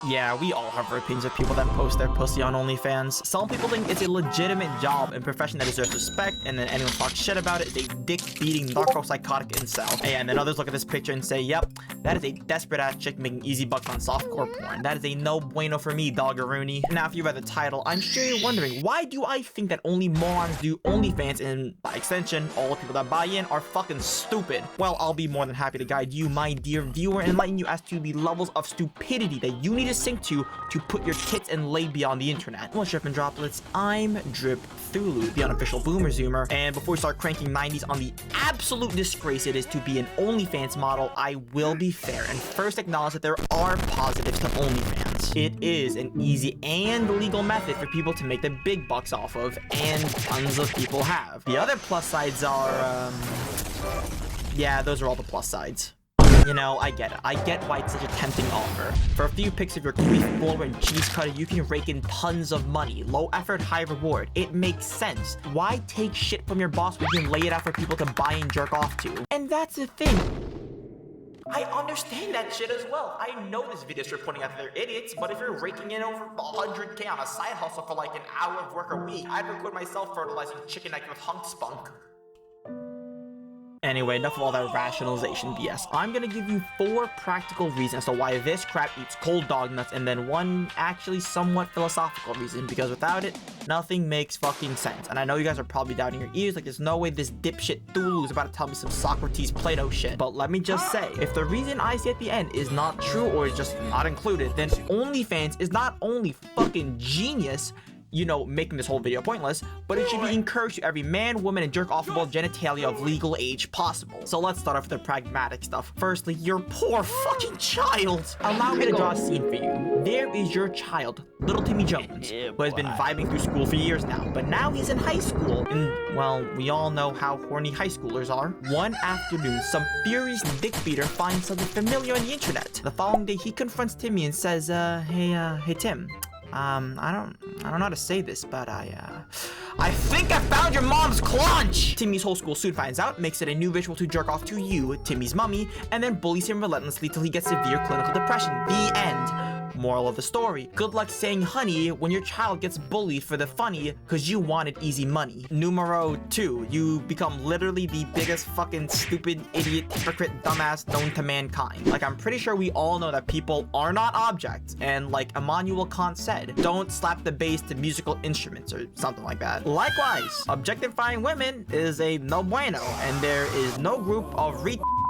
Yeah, we all have our opinions of people that post their pussy on OnlyFans. Some people think it's a legitimate job and profession that deserves respect, and then anyone talks shit about it is a dick-beating, narco-psychotic incel. And then others look at this picture and say, yep, that is a desperate-ass chick making easy bucks on softcore porn. That is a no bueno for me, doggeroony. Now, if you read the title, I'm sure you're wondering, why do I think that only morons do OnlyFans, and by extension, all the people that buy in are fucking stupid? Well, I'll be more than happy to guide you, my dear viewer, and enlighten you as to the levels of stupidity that you need to sink to put your tits and labia on the internet. Well, Drip and Droplets, I'm dripthulu, the unofficial boomer zoomer, and before we start cranking 90s on the absolute disgrace it is to be an OnlyFans model, I will be fair and first acknowledge that there are positives to OnlyFans. It is an easy and legal method for people to make the big bucks off of, and tons of people have. The other plus sides are, yeah, those are all the plus sides. You know, I get it. I get why it's such a tempting offer. For a few pics of your queef blower and cheese cutter, you can rake in tons of money. Low effort, high reward. It makes sense. Why take shit from your boss when you can lay it out for people to buy and jerk off to? And that's the thing. I understand that shit as well. I know this video's for pointing out that they're idiots, but if you're raking in over 100K on a side hustle for like an hour of work a week, I'd record myself fertilizing chicken egg with hunk spunk. Anyway, enough of all that rationalization BS. I'm gonna give you 4 practical reasons as to why this crap eats cold dog nuts, and then one actually somewhat philosophical reason, because without it, nothing makes fucking sense. And I know you guys are probably doubting your ears, like there's no way this dipshit Thulu is about to tell me some Socrates Plato shit. But let me just say, if the reason I say at the end is not true or is just not included, then OnlyFans is not only fucking genius, you know, making this whole video pointless, but it should be encouraged to every man, woman, and jerk-offable genitalia of legal age possible. So let's start off with the pragmatic stuff. Firstly, your poor fucking child. Allow me to draw a scene for you. There is your child, little Timmy Jones, who has been vibing through school for years now, but now he's in high school, and, well, we all know how horny high schoolers are. One afternoon, some furious dick beater finds something familiar on the internet. The following day, he confronts Timmy and says, hey Tim, I don't know how to say this, but I think I found your mom's clunch! Timmy's whole school soon finds out, makes it a new ritual to jerk off to you, Timmy's mummy, and then bullies him relentlessly till he gets severe clinical depression. The end. Moral of the story: good luck saying honey when your child gets bullied for the funny cause you wanted easy money. Numero 2, you become literally the biggest fucking stupid, idiot, hypocrite, dumbass known to mankind. Like, I'm pretty sure we all know that people are not objects, and like Immanuel Kant said, don't slap the bass to musical instruments or something like that. Likewise, objectifying women is a no bueno, and there is no group of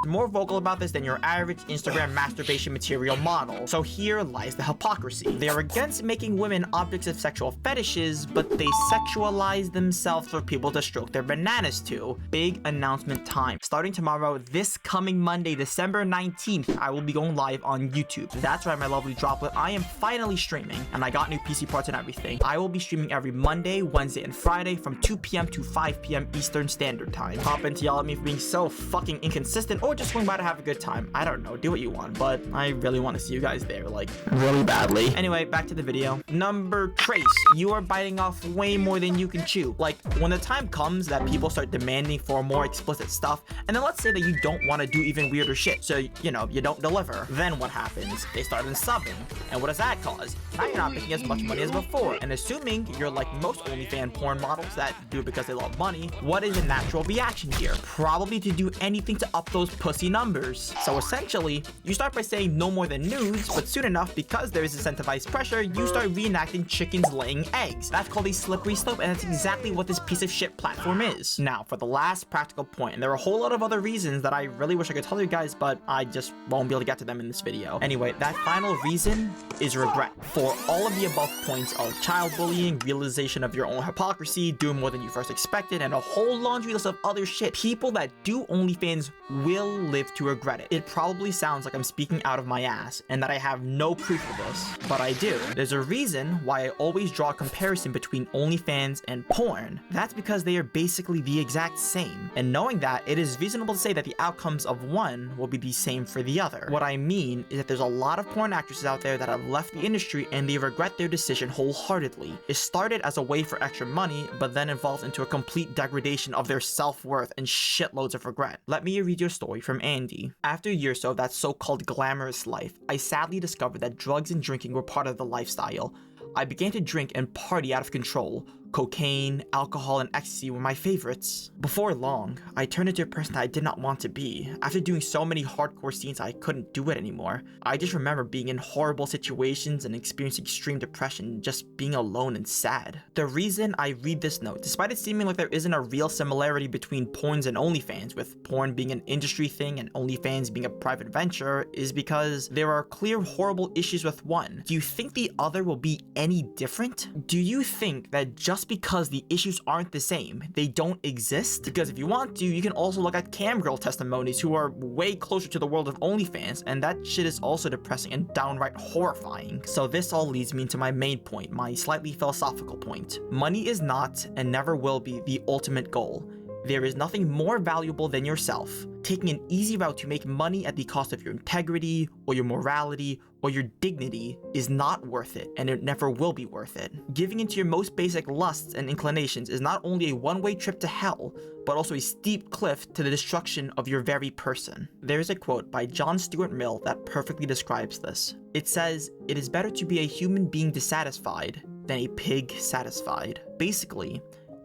more vocal about this than your average Instagram masturbation material model. So here lies the hypocrisy. They are against making women objects of sexual fetishes, but they sexualize themselves for people to stroke their bananas to. Big announcement time. Starting tomorrow, this coming Monday, December 19th, I will be going live on YouTube. That's right, my lovely droplet. I am finally streaming, and I got new PC parts and everything. I will be streaming every Monday, Wednesday, and Friday from 2 p.m. to 5 p.m. Eastern Standard Time. Hop into yell at me for being so fucking inconsistent, or just swing by to have a good time. I don't know, do what you want, but I really want to see you guys there, like, really badly. Anyway, back to the video. Number trace, you are biting off way more than you can chew. Like, when the time comes that people start demanding for more explicit stuff, and then let's say that you don't want to do even weirder shit, so, you know, you don't deliver, then what happens? They start unsubbing, and what does that cause? Now you're not making as much money as before, and assuming you're like most OnlyFans porn models that do it because they love money, what is a natural reaction here? Probably to do anything to up those pussy numbers. So essentially, you start by saying no more than nudes, but soon enough, because there is incentivized pressure, you start reenacting chickens laying eggs. That's called a slippery slope, and that's exactly what this piece of shit platform is. Now, for the last practical point, and there are a whole lot of other reasons that I really wish I could tell you guys, but I just won't be able to get to them in this video. Anyway, that final reason is regret. For all of the above points of child bullying, realization of your own hypocrisy, doing more than you first expected, and a whole laundry list of other shit, people that do OnlyFans will live to regret it. It probably sounds like I'm speaking out of my ass and that I have no proof of this, but I do. There's a reason why I always draw a comparison between OnlyFans and porn. That's because they are basically the exact same. And knowing that, it is reasonable to say that the outcomes of one will be the same for the other. What I mean is that there's a lot of porn actresses out there that have left the industry and they regret their decision wholeheartedly. It started as a way for extra money, but then evolved into a complete degradation of their self-worth and shitloads of regret. Let me read your story from Andy. After a year or so of that so-called glamorous life, I sadly discovered that drugs and drinking were part of the lifestyle. I began to drink and party out of control. Cocaine, alcohol, and ecstasy were my favorites. Before long, I turned into a person that I did not want to be. After doing so many hardcore scenes, I couldn't do it anymore. I just remember being in horrible situations and experiencing extreme depression, just being alone and sad. The reason I read this note, despite it seeming like there isn't a real similarity between porns and OnlyFans, with porn being an industry thing and OnlyFans being a private venture, is because there are clear horrible issues with one. Do you think the other will be any different? Do you think that just because the issues aren't the same, they don't exist? Because if you want to, you can also look at cam girl testimonies who are way closer to the world of OnlyFans, and that shit is also depressing and downright horrifying. So this all leads me to my main point, my slightly philosophical point. Money is not, and never will be, the ultimate goal. There is nothing more valuable than yourself. Taking an easy route to make money at the cost of your integrity, or your morality, or your dignity is not worth it, and it never will be worth it. Giving into your most basic lusts and inclinations is not only a one-way trip to hell, but also a steep cliff to the destruction of your very person. There's a quote by John Stuart Mill that perfectly describes this. It says, "It is better to be a human being dissatisfied than a pig satisfied." Basically,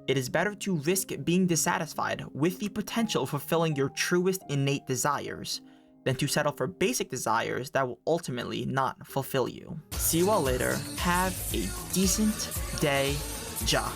it is better to risk being dissatisfied with the potential of fulfilling your truest innate desires than to settle for basic desires that will ultimately not fulfill you. See you all later. Have a decent day, ja.